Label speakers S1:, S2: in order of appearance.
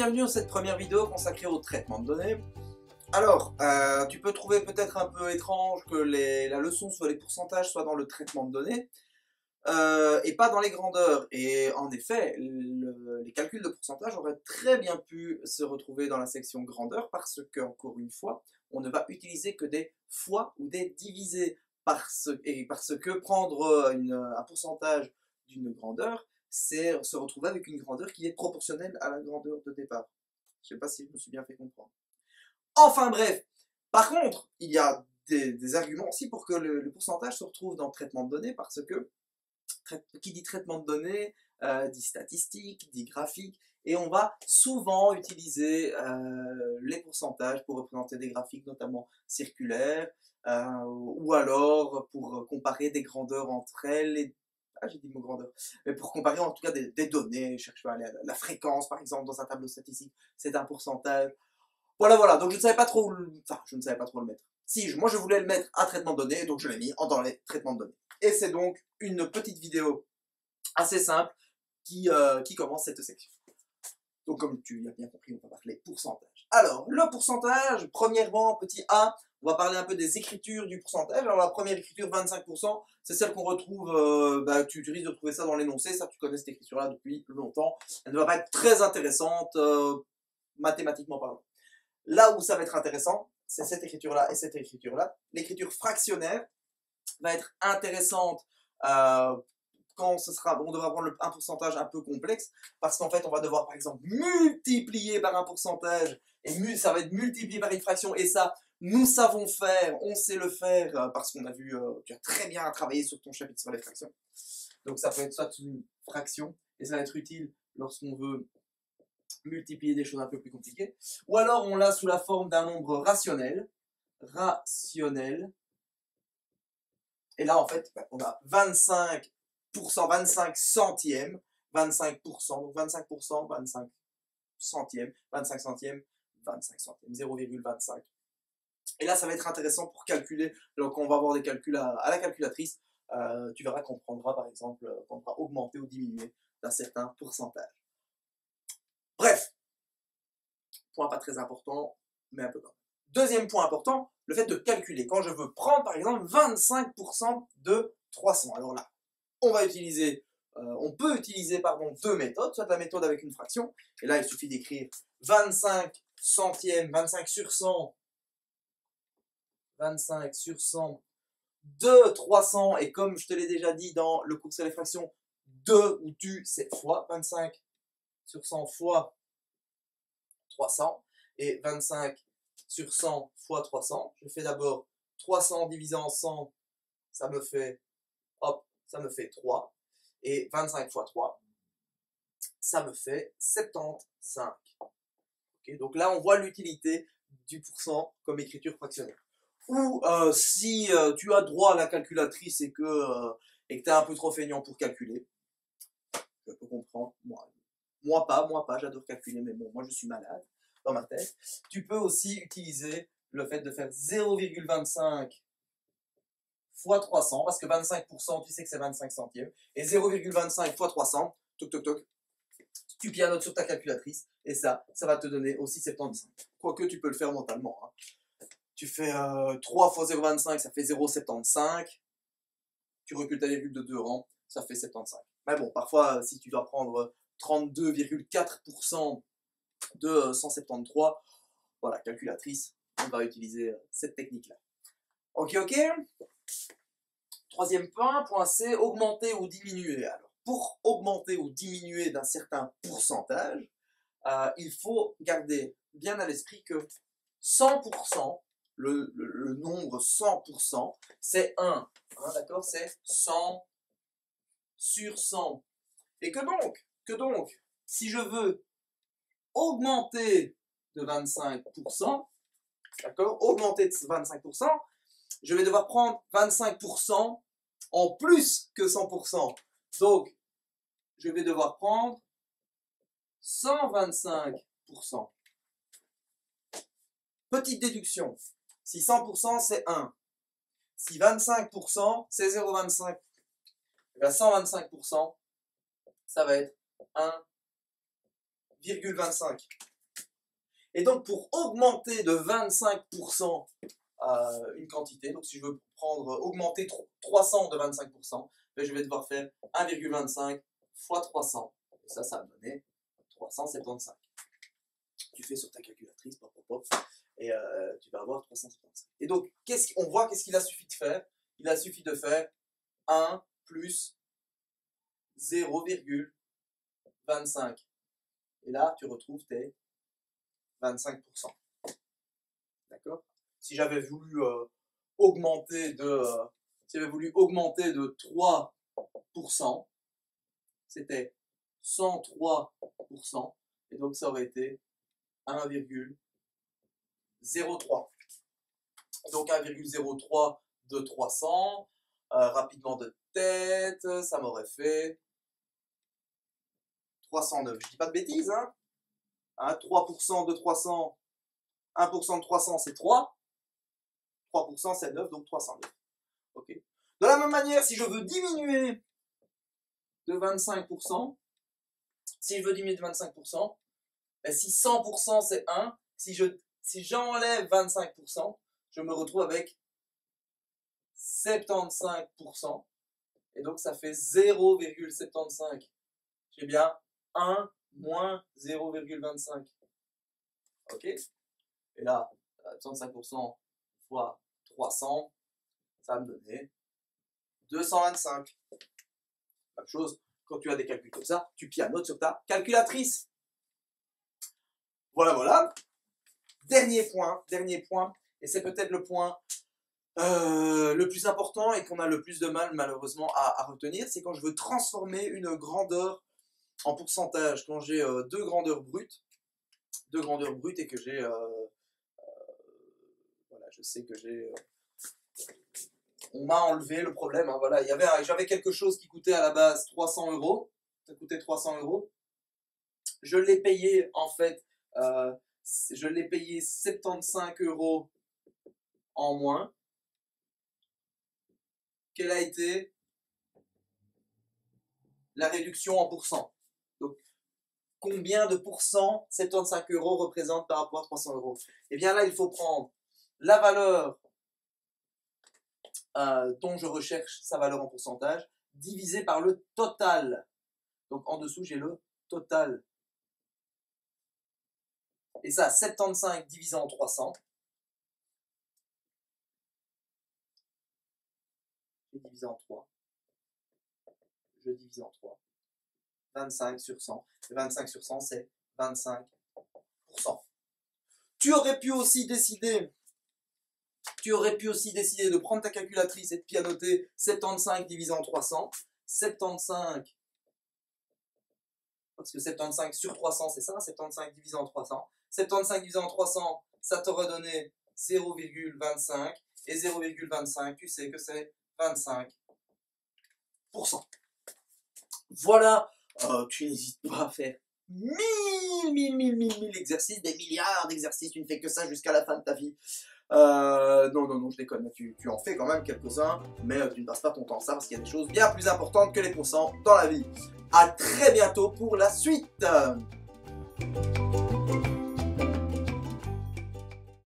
S1: bienvenue dans cette première vidéo consacrée au traitement de données. Alors, tu peux trouver peut-être un peu étrange que la leçon sur les pourcentages soit dans le traitement de données et pas dans les grandeurs. Et en effet, les calculs de pourcentage auraient très bien pu se retrouver dans la section grandeur parce que, encore une fois, on ne va utiliser que des fois ou des divisés parce que prendre un pourcentage d'une grandeur, c'est se retrouver avec une grandeur qui est proportionnelle à la grandeur de départ. Je ne sais pas si je me suis bien fait comprendre. Enfin bref, par contre, il y a des arguments aussi pour que le pourcentage se retrouve dans le traitement de données, parce que qui dit traitement de données dit statistique, dit graphique, et on va souvent utiliser les pourcentages pour représenter des graphiques, notamment circulaires, ou alors pour comparer des grandeurs entre elles. J'ai dit le mot grandeur. Mais pour comparer en tout cas des données, chercher la fréquence par exemple dans un tableau statistique, c'est un pourcentage. Voilà, donc je ne savais pas trop, je ne savais pas trop le mettre. Si, moi je voulais le mettre à traitement de données, donc je l'ai mis dans les traitements de données. Et c'est donc une petite vidéo assez simple qui commence cette section. Donc comme tu l'as bien compris, on va parler pourcentage. Alors, le pourcentage, premièrement, petit A, on va parler un peu des écritures du pourcentage. Alors la première écriture, 25%, c'est celle qu'on retrouve, tu risques de trouver ça dans l'énoncé, ça tu connais cette écriture-là depuis longtemps. Elle ne va pas être très intéressante, mathématiquement parlant. Là où ça va être intéressant, c'est cette écriture-là et cette écriture-là. L'écriture fractionnaire va être intéressante quand on devra prendre un pourcentage un peu complexe, parce qu'en fait, on va devoir, par exemple, multiplier par un pourcentage, et ça va être multiplié par une fraction, et ça, nous savons faire, on sait le faire, parce qu'on a vu, tu as très bien travaillé sur ton chapitre sur les fractions. Donc ça peut être soit une fraction, et ça va être utile lorsqu'on veut multiplier des choses un peu plus compliquées, ou alors on l'a sous la forme d'un nombre rationnel, et là en fait on a 25%, 25 centièmes, 25%, donc 25%, 25 centièmes, 25 centièmes, 25 centièmes, 0,25. Et là ça va être intéressant pour calculer, donc on va avoir des calculs à la calculatrice, tu verras qu'on prendra par exemple, qu'on va augmenter ou diminuer d'un certain pourcentage. Bref, point pas très important, mais un peu quand même. Deuxième point important, le fait de calculer. Quand je veux prendre par exemple 25% de 300, alors là, on peut utiliser deux méthodes, soit la méthode avec une fraction, et là il suffit d'écrire 25 centièmes, 25 sur 100 de 300, et comme je te l'ai déjà dit dans le cours sur les fractions, c'est fois 25 sur 100 fois 300, et 25 sur 100 fois 300, je fais d'abord 300 divisé en 100, ça me fait 3, et 25 fois 3, ça me fait 75. Okay, donc là, on voit l'utilité du pourcent comme écriture fractionnaire. Ou si tu as droit à la calculatrice et que tu es un peu trop feignant pour calculer, je peux comprendre, moi pas, j'adore calculer, mais bon, moi je suis malade dans ma tête. Tu peux aussi utiliser le fait de faire 0,25 fois 300, parce que 25%, tu sais que c'est 25 centièmes, et 0,25 fois 300, tu pianotes sur ta calculatrice, et ça va te donner aussi 75. Quoique tu peux le faire mentalement. Hein. Tu fais 3 fois 0,25, ça fait 0,75. Tu recules ta virgule de 2 rangs, ça fait 75. Mais bon, parfois, si tu dois prendre 32,4% de 173, voilà, calculatrice, on va utiliser cette technique-là. Ok. Troisième point C, augmenter ou diminuer. Alors, pour augmenter ou diminuer d'un certain pourcentage, il faut garder bien à l'esprit que 100%, le nombre 100%, c'est 1. Hein, d'accord? C'est 100 sur 100. Et que donc, si je veux augmenter de 25%, d'accord? Augmenter de 25%, je vais devoir prendre 25% en plus que 100%. Donc, je vais devoir prendre 125%. Petite déduction. Si 100% c'est 1, si 25% c'est 0,25, et bien 125%, ça va être 1,25. Et donc pour augmenter de 25% une quantité, donc si je veux augmenter 300 de 25%, ben je vais devoir faire 1,25 fois 300. Et ça va me donner 375. Tu fais sur ta calculatrice, pop, pop, pop, et tu vas avoir 375. Et donc, on voit qu'est-ce qu'il a suffi de faire. Il a suffi de faire 1 plus 0,25. Et là, tu retrouves tes 25%. D'accord? Si j'avais voulu augmenter de 3%, c'était 103%. Et donc, ça aurait été 1,03. Donc 1,03 de 300. Rapidement de tête, ça m'aurait fait 309. Je dis pas de bêtises, hein, 3% de 300, 1% de 300, c'est 3. 3%, c'est 9, donc 309. Ok. De la même manière, si je veux diminuer de 25%, si si 100% c'est 1, si j'enlève 25%, je me retrouve avec 75%. Et donc ça fait 0,75. J'ai bien 1 moins 0,25. Ok? Et là, 75% fois 300, ça va me donner 225. Même chose, quand tu as des calculs comme ça, tu pianotes sur ta calculatrice. Voilà, voilà. Dernier point, et c'est peut-être le point le plus important et qu'on a le plus de mal malheureusement à retenir, c'est quand je veux transformer une grandeur en pourcentage, quand j'ai deux grandeurs brutes et que j'ai, voilà, je sais que j'ai, on m'a enlevé le problème, hein, voilà, j'avais quelque chose qui coûtait à la base 300 €, ça coûtait 300 €, je l'ai payé en fait, je l'ai payé 75 € en moins. Quelle a été la réduction en pourcent? Donc, combien de pourcents 75 € représente par rapport à 300 €? Et bien là, il faut prendre la valeur dont je recherche sa valeur en pourcentage, divisé par le total. Donc en dessous, j'ai le total. Et ça, 75 divisé en 300. Je divise en 3. 25 sur 100. Et 25 sur 100, c'est 25%. Tu aurais pu aussi décider de prendre ta calculatrice et de pianoter 75 divisé en 300. 75, parce que 75 sur 300, c'est ça, 75 divisé en 300. 75 divisé en 300, ça t'aurait donné 0,25. Et 0,25, tu sais que c'est 25%. Voilà, tu n'hésites pas à faire 1000 exercices, des milliards d'exercices, tu ne fais que ça jusqu'à la fin de ta vie. Non, je déconne, tu en fais quand même quelques-uns, mais tu ne passes pas ton temps à ça parce qu'il y a des choses bien plus importantes que les pourcents dans la vie. À très bientôt pour la suite.